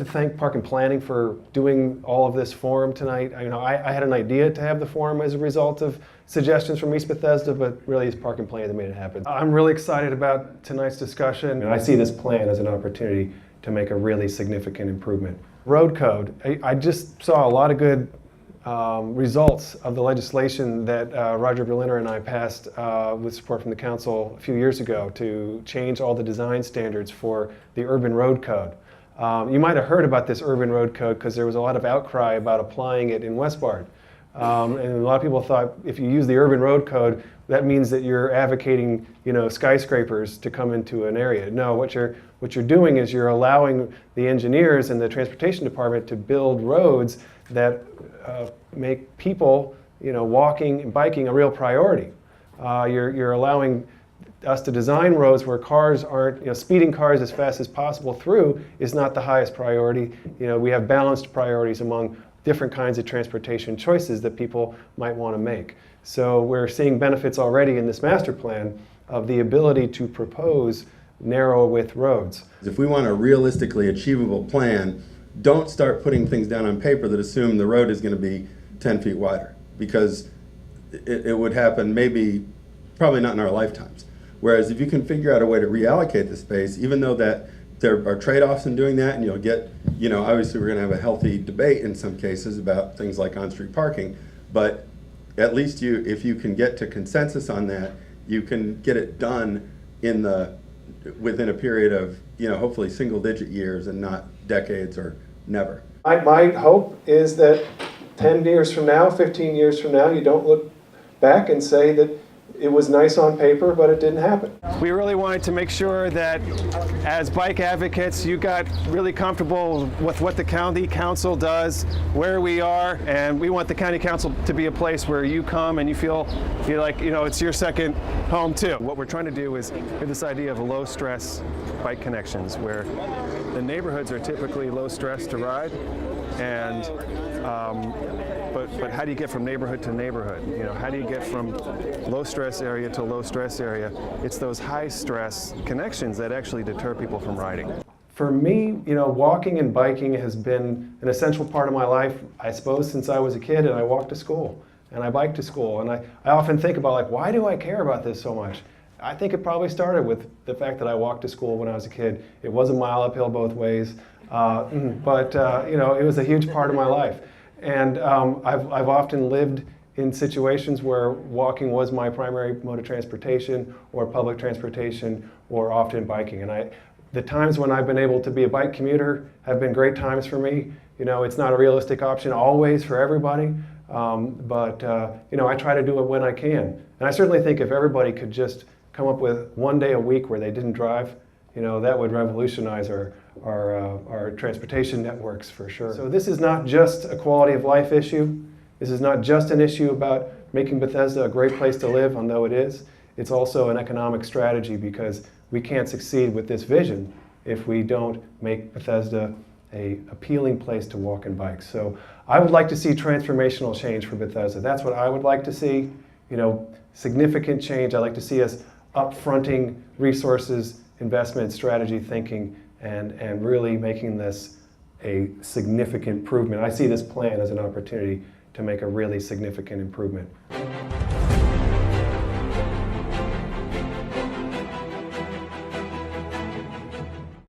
to thank Park and Planning for doing all of this forum tonight. I had an idea to have the forum as a result of suggestions from East Bethesda, but really it's Park and Planning that made it happen. I'm really excited about tonight's discussion, and I see this plan as an opportunity to make a really significant improvement. Road code, I just saw a lot of good results of the legislation that Roger Berliner and I passed with support from the council a few years ago to change all the design standards for the urban road code. You might have heard about this urban road code because there was a lot of outcry about applying it in Westbard. And a lot of people thought if you use the urban road code, that means that you're advocating, skyscrapers to come into an area. No, what you're doing is you're allowing the engineers and the transportation department to build roads that make people, walking and biking a real priority. You're allowing us to design roads where cars aren't, speeding cars as fast as possible through is not the highest priority. We have balanced priorities among different kinds of transportation choices that people might want to make. So we're seeing benefits already in this master plan of the ability to propose narrow width roads. If we want a realistically achievable plan, don't start putting things down on paper that assume the road is going to be 10 feet wider, because it would happen probably not in our lifetimes. Whereas if you can figure out a way to reallocate the space, even though that there are trade-offs in doing that, and you'll get, obviously we're going to have a healthy debate in some cases about things like on-street parking, but at least if you can get to consensus on that, you can get it done within a period of, hopefully single-digit years and not decades or never. My hope is that 10 years from now, 15 years from now, you don't look back and say that it was nice on paper, but it didn't happen. We really wanted to make sure that as bike advocates, you got really comfortable with what the county council does, where we are, and we want the county council to be a place where you come and you feel like, it's your second home too. What we're trying to do is have this idea of low stress bike connections where the neighborhoods are typically low stress to ride, and but how do you get from neighborhood to neighborhood? How do you get from low stress area to low stress area? It's those high stress connections that actually deter people from riding. For me, walking and biking has been an essential part of my life, I suppose, since I was a kid, and I walked to school and I biked to school, and I often think about why do I care about this so much? I think it probably started with the fact that I walked to school when I was a kid. It was a mile uphill both ways, but it was a huge part of my life. And I've often lived in situations where walking was my primary mode of transportation, or public transportation, or often biking. And the times when I've been able to be a bike commuter have been great times for me. It's not a realistic option always for everybody, but I try to do it when I can. And I certainly think if everybody could just come up with one day a week where they didn't drive, that would revolutionize our transportation networks for sure. So this is not just a quality of life issue. This is not just an issue about making Bethesda a great place to live, although it is. It's also an economic strategy, because we can't succeed with this vision if we don't make Bethesda an appealing place to walk and bike. So I would like to see transformational change for Bethesda. That's what I would like to see, significant change. I'd like to see us upfronting resources, investment, strategy thinking, and really making this a significant improvement. I see this plan as an opportunity to make a really significant improvement.